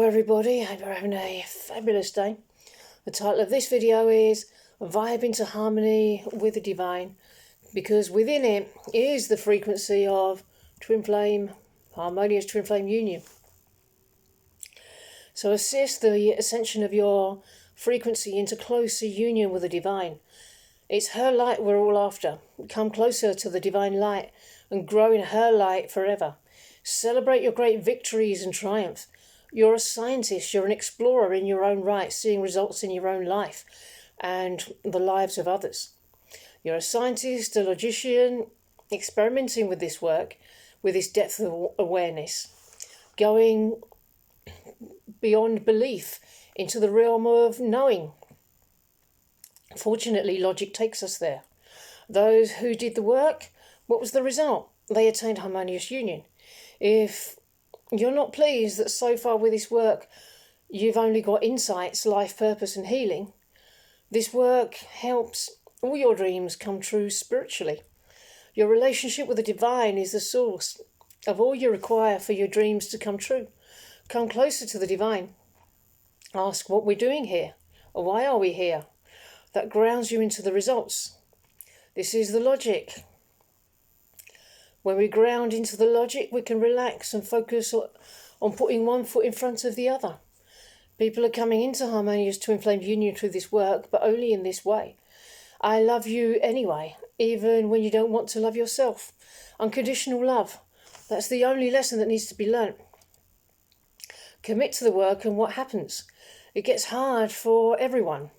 everybody, I hope you're having a fabulous day. The title of this video is Vibe into Harmony with the Divine, because within it is the frequency of twin flame, harmonious twin flame union. So assist the ascension of your frequency into closer union with the divine. It's her light we're all after. Come closer to the divine light and grow in her light forever. Celebrate your great victories and triumph. You're a scientist, you're an explorer in your own right, seeing results in your own life and the lives of others. You're a scientist, a logician, experimenting with this work, with this depth of awareness, going beyond belief into the realm of knowing. Fortunately, logic takes us there. Those who did the work, what was the result? They attained harmonious union. If you're not pleased that so far with this work you've only got insights, life purpose and healing, this work helps all your dreams come true spiritually. Your relationship with the divine is the source of all you require for your dreams to come true. Come closer to the divine. Ask what we're doing here, or why are we here? That grounds you into the results. This is the logic. When we ground into the logic, we can relax and focus on putting one foot in front of the other. People are coming into harmonious twin flame union through this work, but only in this way. I love you anyway, even when you don't want to love yourself. Unconditional love. That's the only lesson that needs to be learnt. Commit to the work, and what happens? It gets hard for everyone.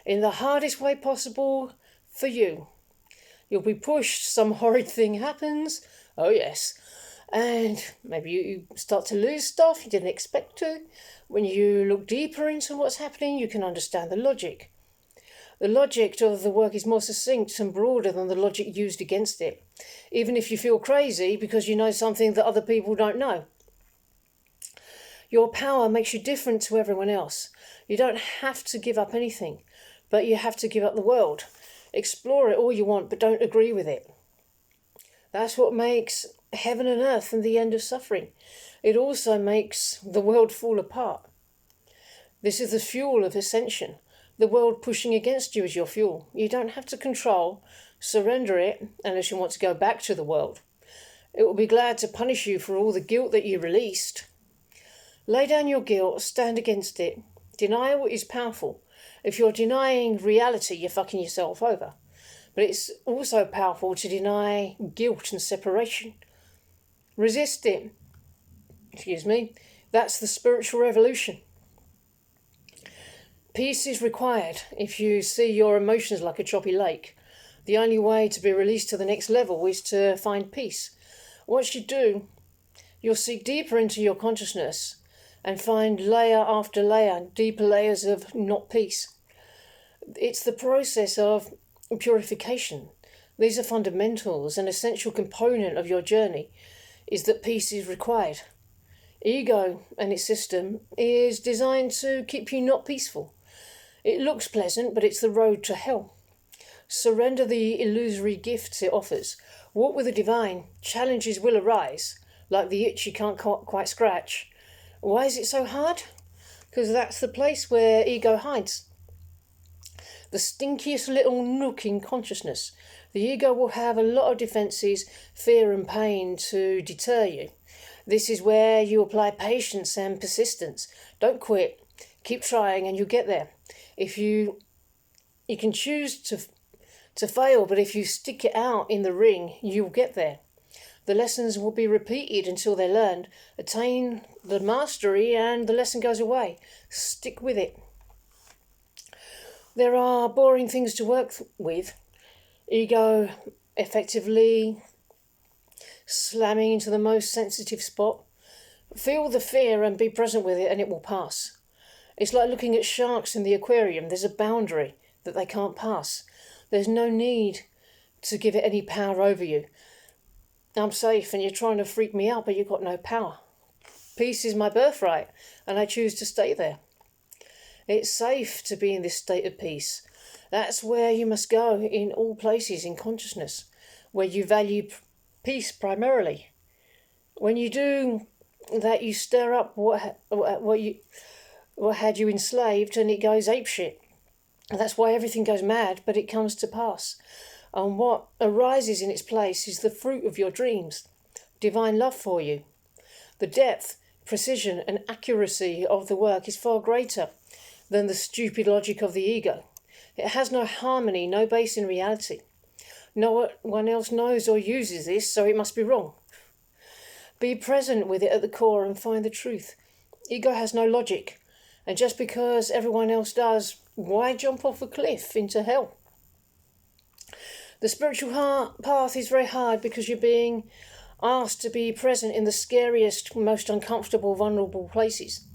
In the hardest way possible for you. You'll be pushed, some horrid thing happens, oh yes, and maybe you start to lose stuff you didn't expect to. When you look deeper into what's happening, you can understand the logic. The logic of the work is more succinct and broader than the logic used against it, even if you feel crazy because you know something that other people don't know. Your power makes you different to everyone else. You don't have to give up anything, but you have to give up the world. Explore it all you want, but don't agree with it. That's what makes heaven and earth and the end of suffering. It also makes the world fall apart. This is the fuel of ascension. The world pushing against you is your fuel. You don't have to control, surrender it, unless you want to go back to the world. It will be glad to punish you for all the guilt that you released. Lay down your guilt, stand against it. Denial is powerful. If you're denying reality, you're fucking yourself over. But it's also powerful to deny guilt and separation. Resist it. That's the spiritual revolution. Peace is required if you see your emotions like a choppy lake. The only way to be released to the next level is to find peace. Once you do, you'll seek deeper into your consciousness and find layer after layer, deeper layers of not peace. It's the process of purification. These are fundamentals. An essential component of your journey is that peace is required. Ego and its system is designed to keep you not peaceful. It looks pleasant, but it's the road to hell. Surrender the illusory gifts it offers. Walk with the divine. Challenges will arise, like the itch you can't quite scratch. Why is it so hard? Because that's the place where ego hides. The stinkiest little nook in consciousness. The ego will have a lot of defences, fear and pain to deter you. This is where you apply patience and persistence. Don't quit. Keep trying and you'll get there. If you can choose to fail, but if you stick it out in the ring, you'll get there. The lessons will be repeated until they're learned. Attain the mastery and the lesson goes away. Stick with it. There are boring things to work with. Ego effectively slamming into the most sensitive spot. Feel the fear and be present with it and it will pass. It's like looking at sharks in the aquarium. There's a boundary that they can't pass. There's no need to give it any power over you. I'm safe and you're trying to freak me out, but you've got no power. Peace is my birthright and I choose to stay there. It's safe to be in this state of peace. That's where you must go in all places in consciousness, where you value peace primarily. When you do that you stir up what had you enslaved, and it goes apeshit. And that's why everything goes mad, but it comes to pass. And what arises in its place is the fruit of your dreams, divine love for you. The depth, precision, and accuracy of the work is far greater than the stupid logic of the ego. It has no harmony, no base in reality. No one else knows or uses this, so it must be wrong. Be present with it at the core and find the truth. Ego has no logic, and just because everyone else does, why jump off a cliff into hell? The spiritual path is very hard because you're being asked to be present in the scariest, most uncomfortable, vulnerable places.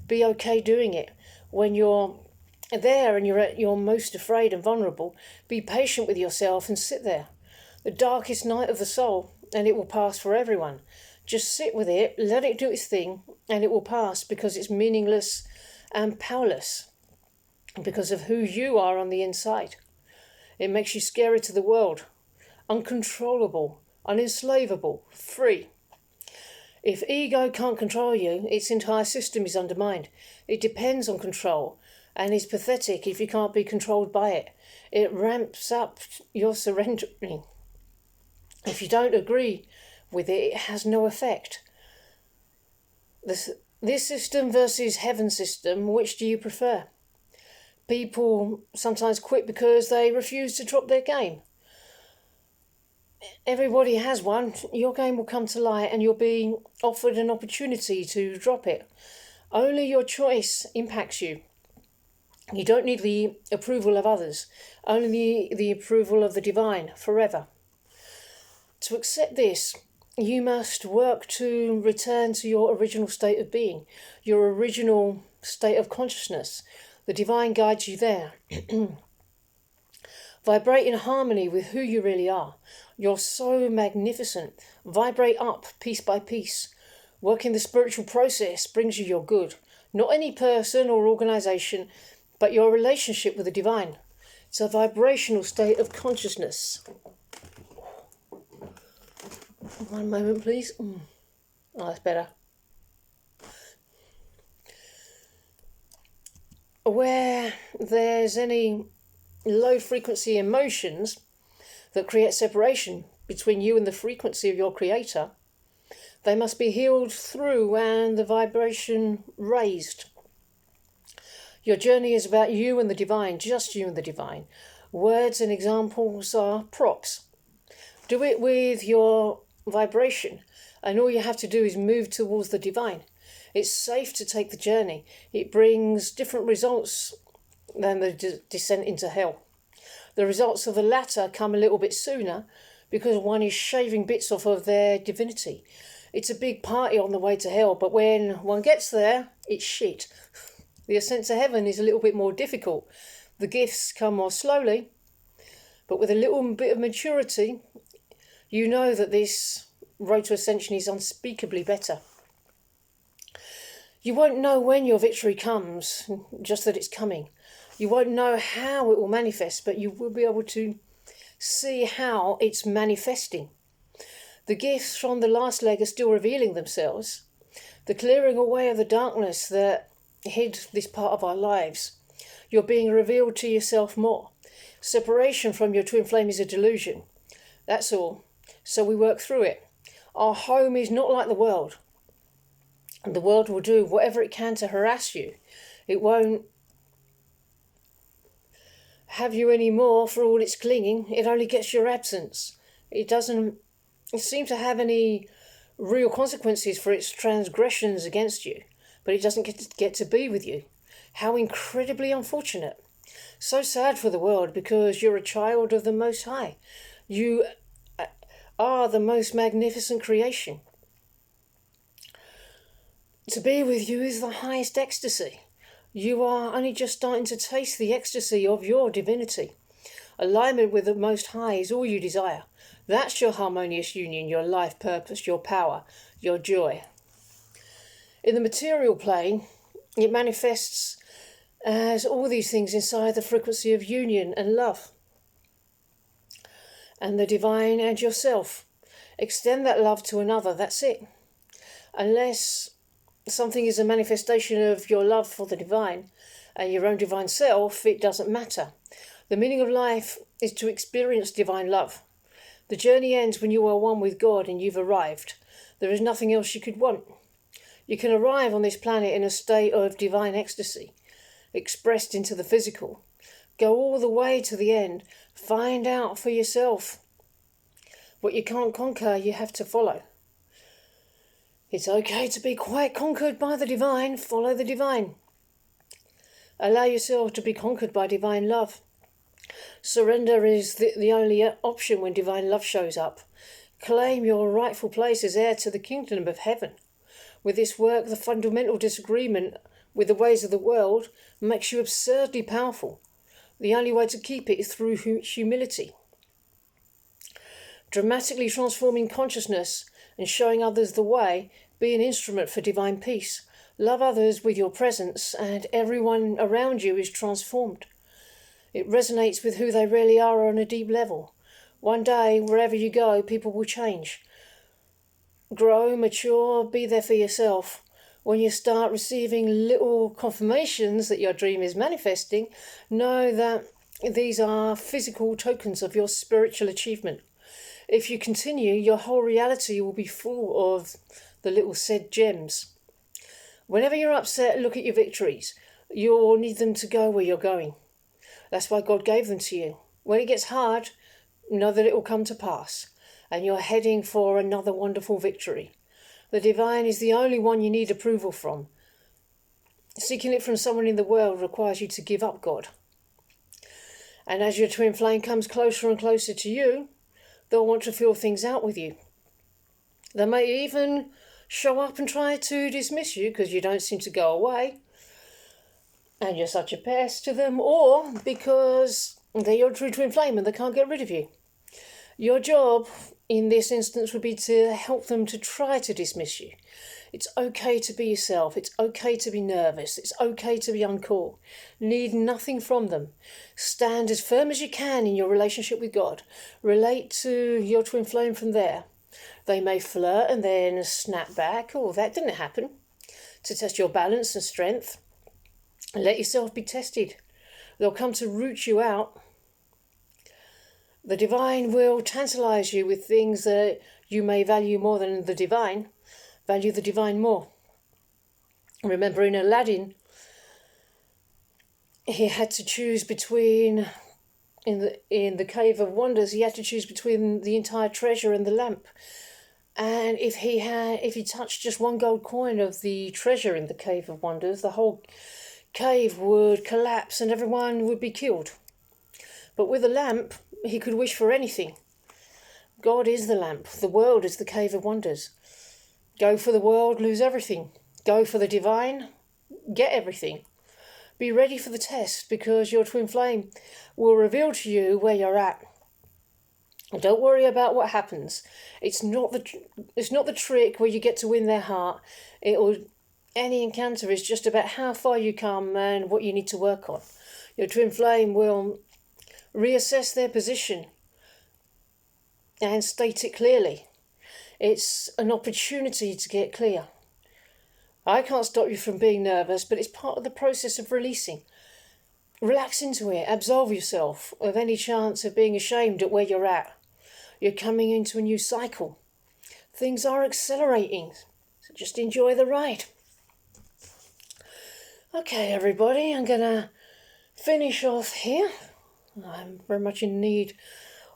Be okay doing it. When you're there and you're at your most afraid and vulnerable, be patient with yourself and sit there. The darkest night of the soul, and it will pass for everyone. Just sit with it, let it do its thing, and it will pass because it's meaningless and powerless because of who you are on the inside. It makes you scary to the world, uncontrollable, unenslavable, free. If ego can't control you, its entire system is undermined. It depends on control and is pathetic if you can't be controlled by it. It ramps up your surrendering. If you don't agree with it, it has no effect. This system versus heaven's system, which do you prefer? People sometimes quit because they refuse to drop their game. Everybody has one. Your game will come to light and you're being offered an opportunity to drop it. Only your choice impacts you. You don't need the approval of others, only the approval of the divine forever. To accept this, you must work to return to your original state of being, your original state of consciousness. The divine guides you there. Vibrate in harmony with who you really are. You're so magnificent. Vibrate up piece by piece. Working the spiritual process brings you your good. Not any person or organisation, but your relationship with the divine. It's a vibrational state of consciousness. One moment, please. Oh, that's better. Where there's any low frequency emotions that create separation between you and the frequency of your creator, they must be healed through and the vibration raised. Your journey is about you and the divine, just you and the divine. Words and examples are props. Do it with your vibration, and all you have to do is move towards the divine. It's safe to take the journey. It brings different results than the descent into hell. The results of the latter come a little bit sooner because one is shaving bits off of their divinity. It's a big party on the way to hell, but when one gets there, it's shit. The ascent to heaven is a little bit more difficult. The gifts come more slowly, but with a little bit of maturity, you know that this road to ascension is unspeakably better. You won't know when your victory comes, just that it's coming. You won't know how it will manifest, but you will be able to see how it's manifesting. The gifts from the last leg are still revealing themselves. The clearing away of the darkness that hid this part of our lives. You're being revealed to yourself more. Separation from your twin flame is a delusion. That's all. So we work through it. Our home is not like the world. And the world will do whatever it can to harass you. It won't have you anymore for all its clinging. It only gets your absence. It doesn't seem to have any real consequences for its transgressions against you. But it doesn't get to be with you. How incredibly unfortunate. So sad for the world because you're a child of the Most High. You are the most magnificent creation. To be with you is the highest ecstasy. You are only just starting to taste the ecstasy of your divinity. Alignment with the Most High is all you desire. That's your harmonious union, your life purpose, your power, your joy. In the material plane, it manifests as all these things inside the frequency of union and love. And the divine and yourself. Extend that love to another, that's it. Unless something is a manifestation of your love for the divine and your own divine self, it doesn't matter. The meaning of life is to experience divine love. The journey ends when you are one with God and you've arrived. There is nothing else you could want. You can arrive on this planet in a state of divine ecstasy, expressed into the physical. Go all the way to the end. Find out for yourself. What you can't conquer, you have to follow. It's okay to be quite conquered by the divine. Follow the divine. Allow yourself to be conquered by divine love. Surrender is the only option when divine love shows up. Claim your rightful place as heir to the kingdom of heaven. With this work, the fundamental disagreement with the ways of the world makes you absurdly powerful. The only way to keep it is through humility. Dramatically transforming consciousness and showing others the way, be an instrument for divine peace. Love others with your presence, and everyone around you is transformed. It resonates with who they really are on a deep level. One day, wherever you go, people will change. Grow, mature, be there for yourself. When you start receiving little confirmations that your dream is manifesting, know that these are physical tokens of your spiritual achievement. If you continue, your whole reality will be full of the little said gems. Whenever you're upset, look at your victories. You'll need them to go where you're going. That's why God gave them to you. When it gets hard, know that it will come to pass, and you're heading for another wonderful victory. The divine is the only one you need approval from. Seeking it from someone in the world requires you to give up God. And as your twin flame comes closer and closer to you, they'll want to feel things out with you. They may even show up and try to dismiss you because you don't seem to go away and you're such a pest to them, or because they're your true twin flame and they can't get rid of you. Your job in this instance would be to help them to try to dismiss you. It's okay to be yourself. It's okay to be nervous. It's okay to be uncool. Need nothing from them. Stand as firm as you can in your relationship with God. Relate to your twin flame from there. They may flirt and then snap back. Oh, that didn't happen. To test your balance and strength. Let yourself be tested. They'll come to root you out. The divine will tantalize you with things that you may value more than the divine. Value the divine more. Remember in Aladdin, he had to choose between, in the Cave of Wonders, he had to choose between the entire treasure and the lamp. And if he touched just one gold coin of the treasure in the Cave of Wonders, the whole cave would collapse and everyone would be killed. But with a lamp, he could wish for anything. God is the lamp. The world is the Cave of Wonders. Go for the world, lose everything. Go for the divine, get everything. Be ready for the test, because your twin flame will reveal to you where you're at. Don't worry about what happens. It's not the trick where you get to win their heart. Any encounter is just about how far you come and what you need to work on. Your twin flame will reassess their position and state it clearly. It's an opportunity to get clear. I can't stop you from being nervous, but it's part of the process of releasing. Relax into it. Absolve yourself of any chance of being ashamed at where you're at. You're coming into a new cycle. Things are accelerating, so just enjoy the ride. Okay, everybody, I'm going to finish off here. I'm very much in need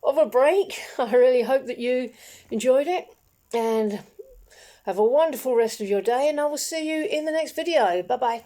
of a break. I really hope that you enjoyed it, and have a wonderful rest of your day, and I will see you in the next video. Bye-bye.